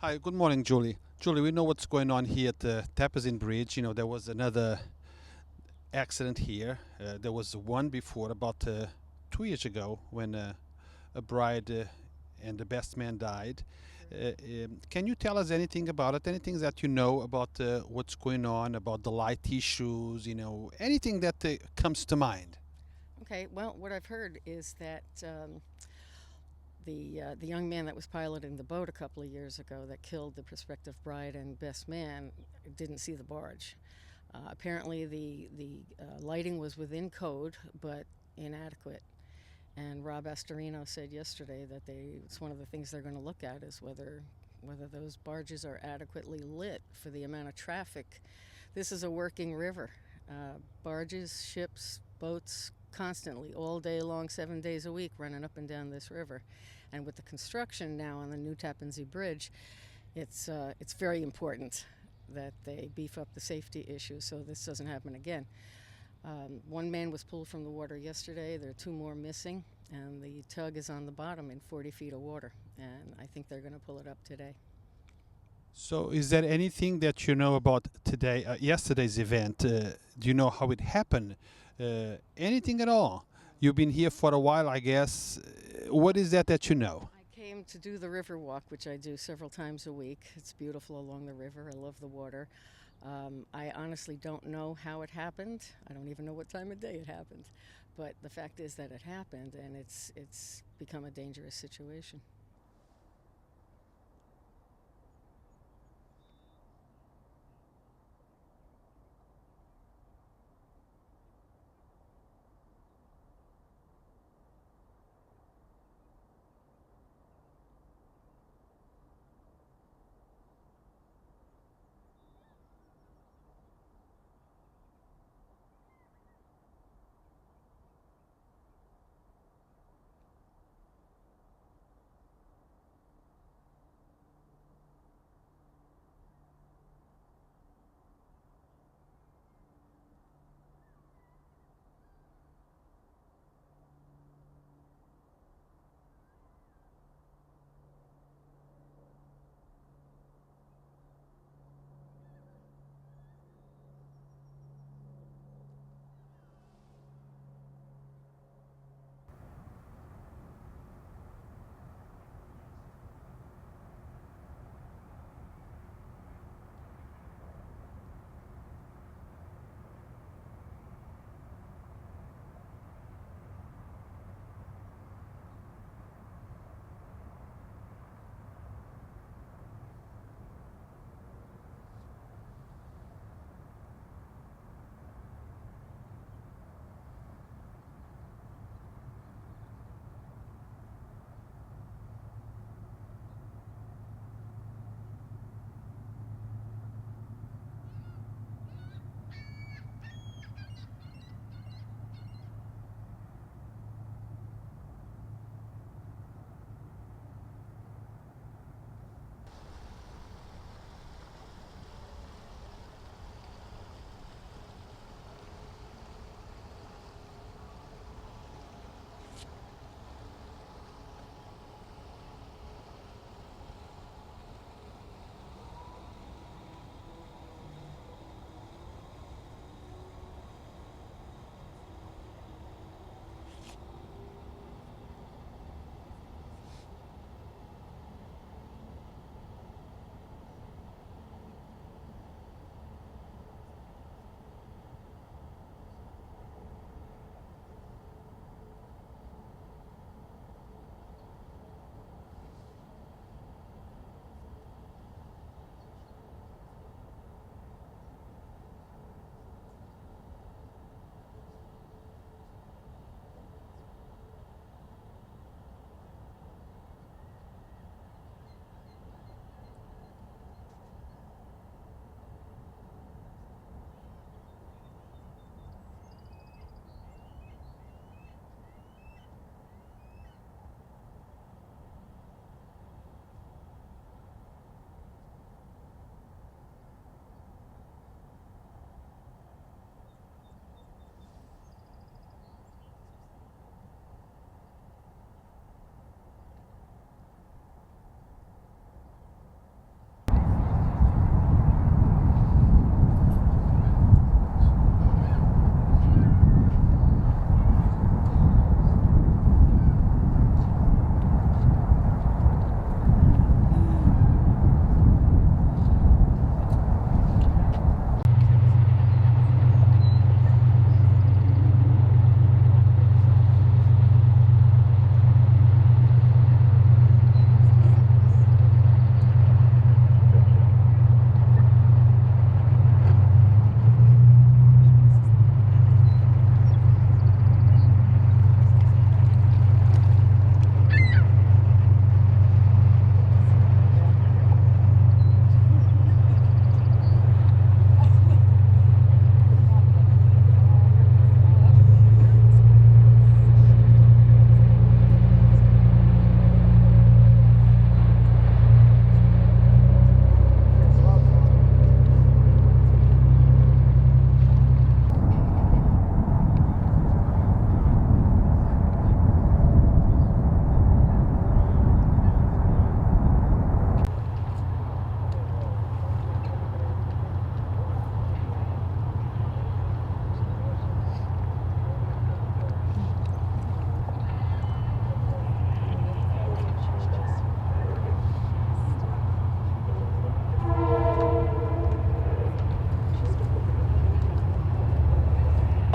Hi, good morning, Julie. Julie, we know what's going on here at the Tappan Zee Bridge. You know, there was another accident here. There was one before, about 2 years ago, when a bride and the best man died. Can you tell us anything about it? Anything that you know about what's going on, about the light issues, anything that comes to mind? Okay, well, what I've heard is that the young man that was piloting the boat a couple of years ago that killed the prospective bride and best man didn't see the barge. Apparently, the lighting was within code, but inadequate. And Rob Astorino said yesterday that it's one of the things they're going to look at is whether those barges are adequately lit for the amount of traffic. This is a working river. Barges, ships, boats, constantly, all day long, 7 days a week, running up and down this river. And with the construction now on the new Tappan Zee Bridge, it's very important that they beef up the safety issues so this doesn't happen again. One man was pulled from the water yesterday. There are two more missing, and the tug is on the bottom in 40 feet of water. And I think they're going to pull it up today. So, is there anything that you know about yesterday's event? Do you know how it happened? Anything at all? You've been here for a while, I guess. What is that you know? I came to do the river walk, which I do several times a week. It's beautiful along the river. I love the water. I honestly don't know how it happened. I don't even know what time of day it happened. But the fact is that it happened, and it's become a dangerous situation.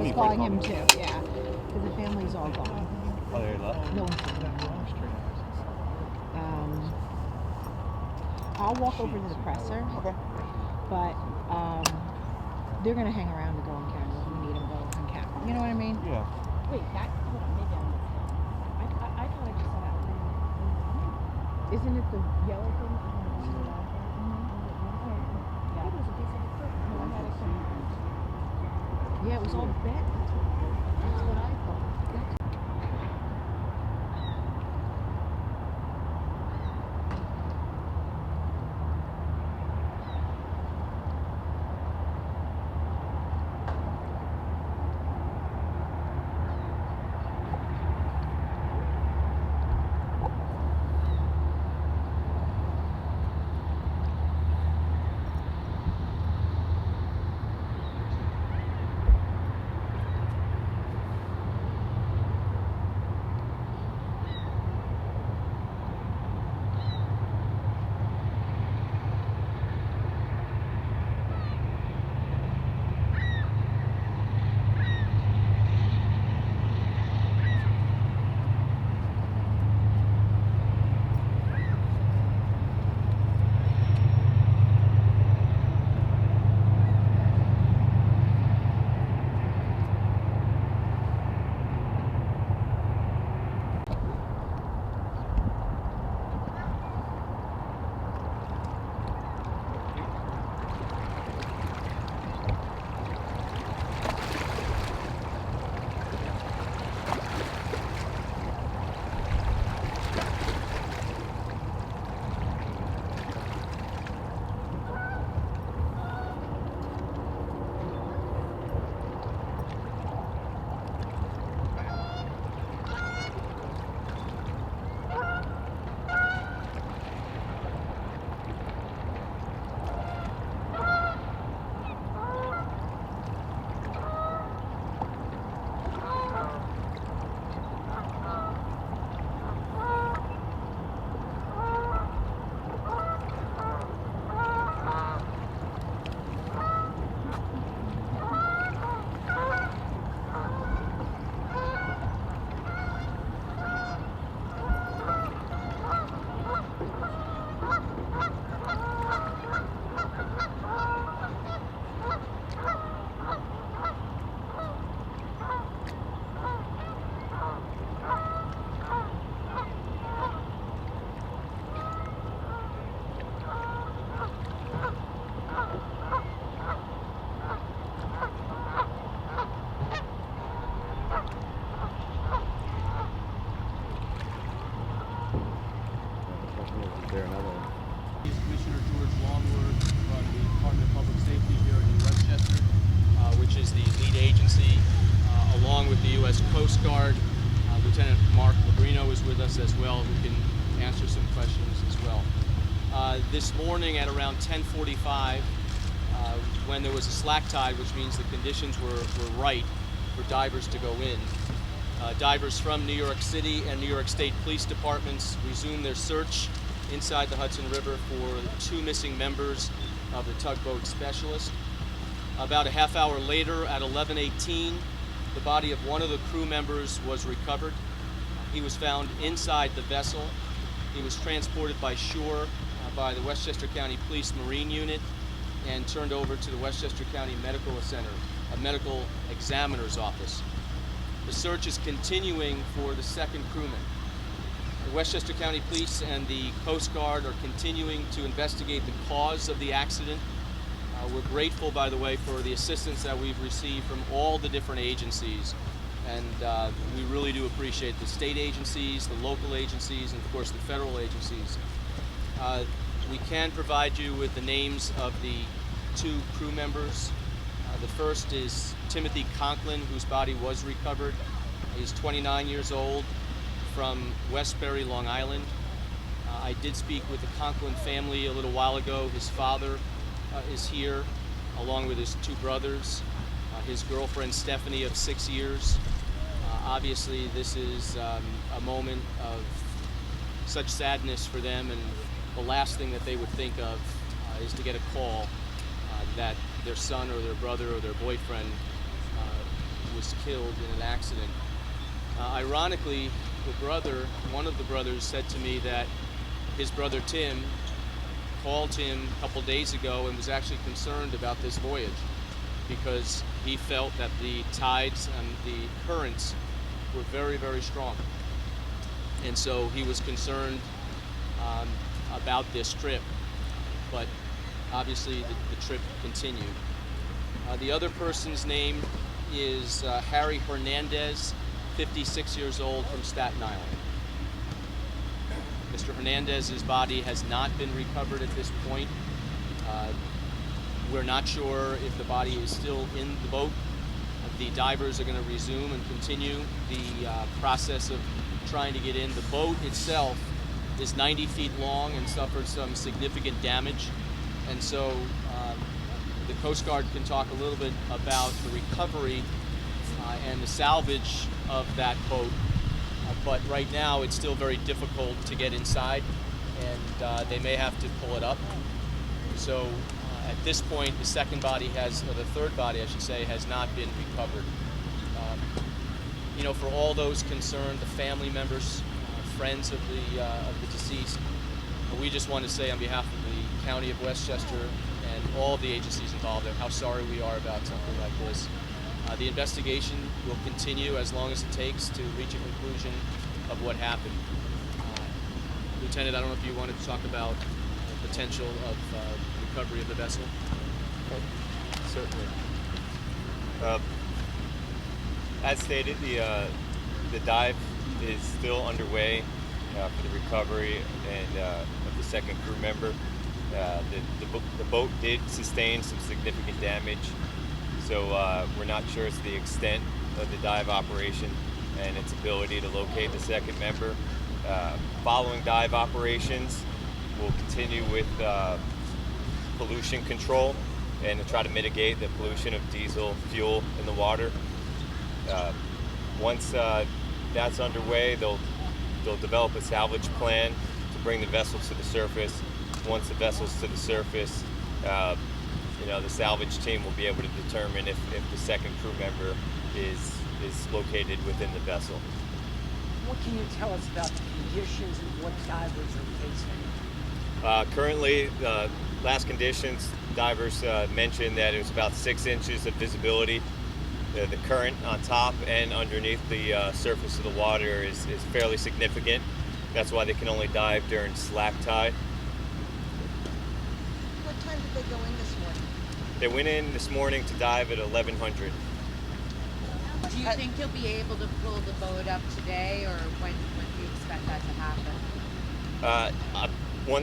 I was calling him too, yeah. Because the family's all gone. Oh, they left? No one's I'll walk over to the presser. Okay. But they're gonna hang around to go on camera. If we need them, go on camera. You know what I mean? Yeah. Wait, maybe I missed that. I thought I just saw that. Isn't it the yellow thing? Yeah. It was a piece of equipment. Yeah, it was all bent. That's what I thought. Coast Guard. Lieutenant Mark Labrino is with us as well, who can answer some questions as well. This morning at around 10:45, when there was a slack tide, which means the conditions were right for divers to go in, divers from New York City and New York State Police Departments resumed their search inside the Hudson River for 2 missing members of the tugboat specialist. About a half hour later, at 11:18, the body of one of the crew members was recovered. He was found inside the vessel. He was transported by shore by the Westchester County Police Marine Unit and turned over to the Westchester County Medical Center, a medical examiner's office. The search is continuing for the second crewman. The Westchester County Police and the Coast Guard are continuing to investigate the cause of the accident. We're grateful, by the way, for the assistance that we've received from all the different agencies, and we really do appreciate the state agencies, the local agencies, and of course the federal agencies. We can provide you with the names of the 2 crew members. The first is Timothy Conklin, whose body was recovered. He's 29 years old, from Westbury, Long Island. I did speak with the Conklin family a little while ago. His father is here, along with his 2 brothers, his girlfriend Stephanie of 6 years. Obviously, this is a moment of such sadness for them, and the last thing that they would think of is to get a call that their son or their brother or their boyfriend was killed in an accident. Ironically, one of the brothers said to me that his brother Tim called him a couple days ago and was actually concerned about this voyage because he felt that the tides and the currents were very, very strong. And so he was concerned about this trip, but obviously the trip continued. The other person's name is Harry Hernandez, 56 years old, from Staten Island. Mr. Hernandez's body has not been recovered at this point. We're not sure if the body is still in the boat. The divers are going to resume and continue the process of trying to get in. The boat itself is 90 feet long and suffered some significant damage. And so the Coast Guard can talk a little bit about the recovery and the salvage of that boat. But right now it's still very difficult to get inside, and they may have to pull it up. So at this point, the third body, I should say, has not been recovered. For all those concerned, the family members, friends of the deceased, we just want to say on behalf of the County of Westchester and all the agencies involved how sorry we are about something like this. The investigation will continue as long as it takes to reach a conclusion of what happened. Lieutenant, I don't know if you wanted to talk about the potential of recovery of the vessel. Certainly. As stated, the dive is still underway for the recovery and of the second crew member. The boat did sustain some significant damage, so we're not sure as to the extent of the dive operation and its ability to locate the second member. Following dive operations, we'll continue with pollution control and to try to mitigate the pollution of diesel fuel in the water. Once that's underway, they'll develop a salvage plan to bring the vessels to the surface. Once the vessel's to the surface, the salvage team will be able to determine if the second crew member is located within the vessel. What can you tell us about the conditions and what divers are facing? Currently, last conditions, divers mentioned that it was about 6 inches of visibility. The current on top and underneath the surface of the water is fairly significant. That's why they can only dive during slack tide. What time did they go in this morning? They went in this morning to dive at 1100. Do you think you'll be able to pull the boat up today, or when do you expect that to happen?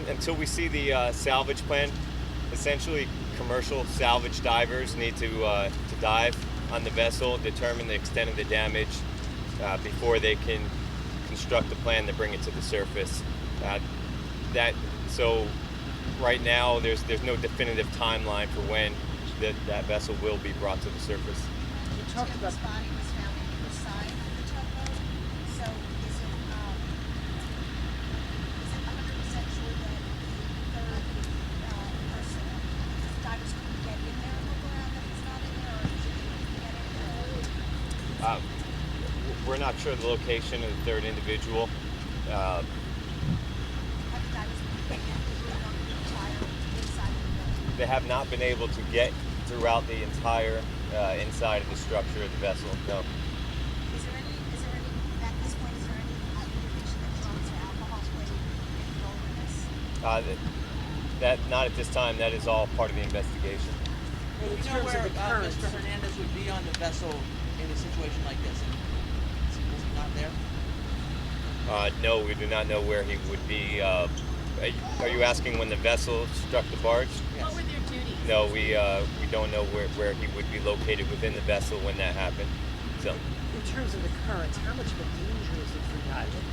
Until we see the salvage plan, essentially commercial salvage divers need to dive on the vessel, determine the extent of the damage before they can construct a plan to bring it to the surface. So right now there's no definitive timeline for when that vessel will be brought to the surface. You talked about His body was found on the side of the tugboat, so is it 100% sure that the third person, divers couldn't get in there and look around that he's not in there, or is it get in there? We're not sure the location of the third individual. Have the divers been able to get on the entire inside of the boat? They have not been able to get throughout the entire inside of the structure of the vessel. No. Is there any, at this point, is there any indication that drugs or alcohol played any role in this? That not at this time. That is all part of the investigation. in Do you know terms where of the currents. Mr. Hernandez would be on the vessel in a situation like this? Was he not there? No, we do not know where he would be. Are you asking when the vessel struck the barge? Yes. What were their duties? No, we don't know where he would be located within the vessel when that happened. So, In terms of the currents, how much of a danger is it for divers?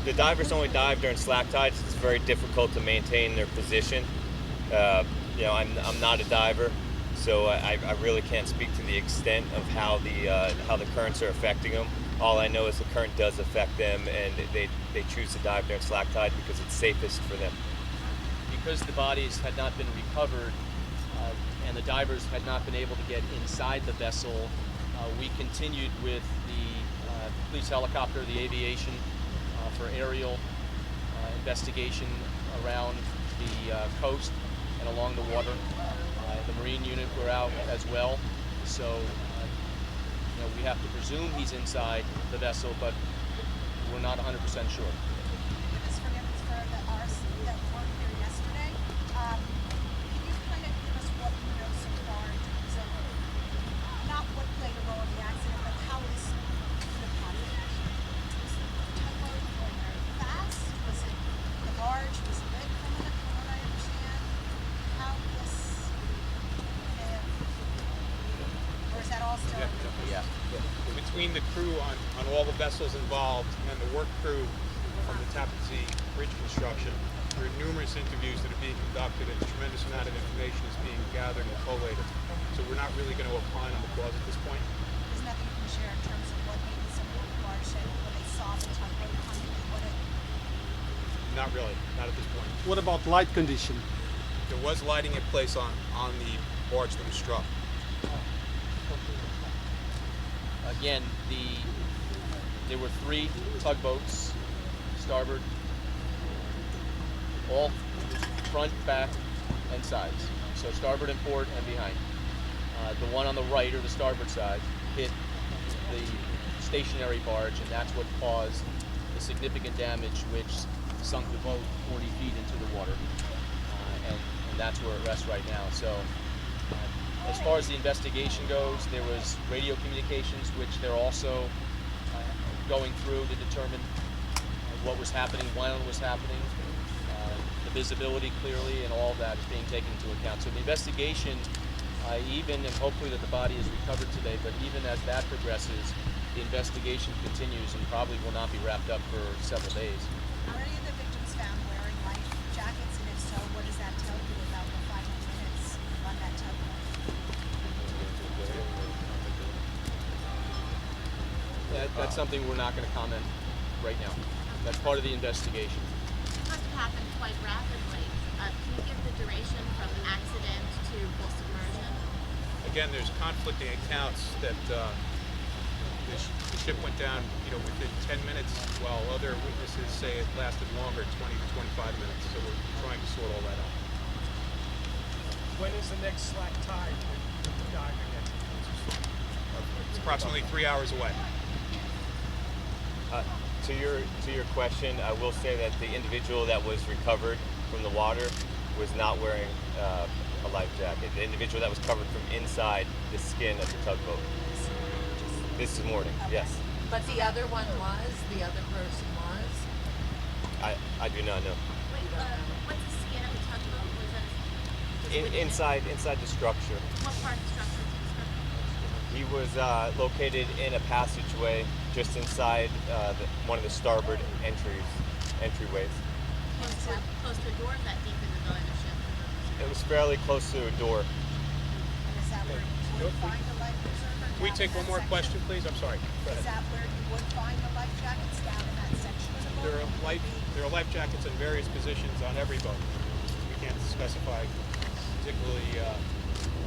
the divers only dive during slack tides. It's very difficult to maintain their position. I'm not a diver, so I really can't speak to the extent of how the currents are affecting them. All I know is the current does affect them, and they choose to dive during slack tide because it's safest for them. Because the bodies had not been recovered, and the divers had not been able to get inside the vessel, we continued with the police helicopter, the aviation, for aerial investigation around the coast and along the water. The Marine unit were out as well, so we have to presume he's inside the vessel, but we're not 100% sure. Goodness forgiveness for the RC that weren't here yesterday. Can you kind of give us what you know so far in terms of not what played a role in the accident, but how this could have happened? Was the tugboat going very fast? Was it the barge was lit from it, from what I understand? How this may have, or is that all still? Yeah. Between the crew on all the vessels involved and the work crew from the Tappan Zee bridge construction, there are numerous interviews that are being conducted and a tremendous amount of information is being gathered and collated. So we're not really going to opine on the cause at this point. There's nothing you can share in terms of what maybe some of the barge said when they saw the tugboat coming, what it. Not really, not at this point. What about light condition? There was lighting in place on the barge that was struck. Again, there were 3 tugboats, starboard, all front, back, and sides. So starboard and port and behind. The one on the right, or the starboard side, hit the stationary barge, and that's what caused the significant damage, which sunk the boat 40 feet into the water. And that's where it rests right now. So as far as the investigation goes, there was radio communications, which they're also going through to determine what was happening, when it was happening, the visibility clearly, and all of that is being taken into account. So the investigation, even, and hopefully that the body is recovered today, but even as that progresses, the investigation continues and probably will not be wrapped up for several days. Are any of the victims found wearing life jackets, and if so, what does that tell you about the final minutes on that tugboat? That's something we're not going to comment right now. That's part of the investigation. It must have happened quite rapidly. Can you give the duration from accident to full submersion? Again, there's conflicting accounts that the ship went down, within 10 minutes, while other witnesses say it lasted longer, 20 to 25 minutes. So we're trying to sort all that out. When is the next slack tide to dive again? It's approximately 3 hours away. To your question, I will say that the individual that was recovered from the water was not wearing a life jacket. The individual that was covered from inside the skin of the tugboat. This morning, yes. But the other one was? The other person was? I do not know. What's the skin of the tugboat? Was that Inside the structure. what part of the structure is it? He was located in a passageway just inside one of the starboard entryways. Close to a door that deep in the belly of the ship? It was fairly close to a door. And is that where you would find a life preserver? Can we down take in one that more section? question, please? I'm sorry. Go Is ahead. that where you would find the life jackets, down in that section of the boat? There are life jackets in various positions on every boat. We can't specify particularly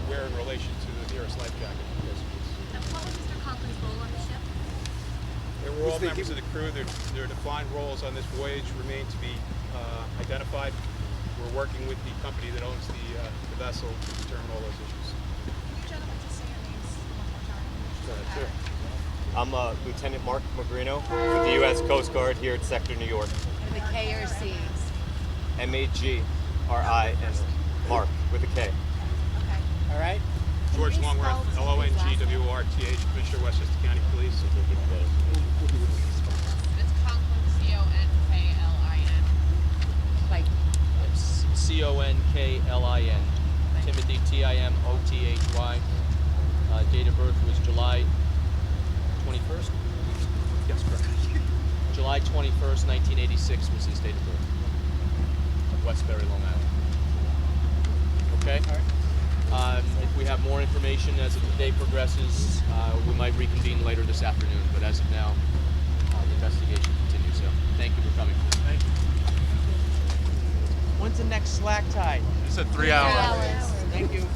where in relation to the nearest life jacket. And what was Mr. Conklin's role on the ship? They were all members of the crew. Their defined roles on this voyage remain to be identified. We're working with the company that owns the vessel to determine all those issues. Can you gentlemen just say your names one more time? Sure. I'm Lieutenant Mark Magrino with the U.S. Coast Guard here at Sector New York. And the KRCs? M-A-G-R-I-N. Mark with a K. Okay. All right. George Can you Longworth, spell Longwrth, Commissioner, Westchester County Police. It's Conklin, C-O-N-K-L-I-N. Like, Conklin. Timothy, Timothy. Date of birth was July 21st? Yes, correct. July 21st, 1986 was his date of birth. Of Westbury, Long Island. Okay? If we have more information as the day progresses, we might reconvene later this afternoon. But as of now, the investigation continues. So thank you for coming. Thank you. When's the next slack tide? It's at 3 hours. Thank you.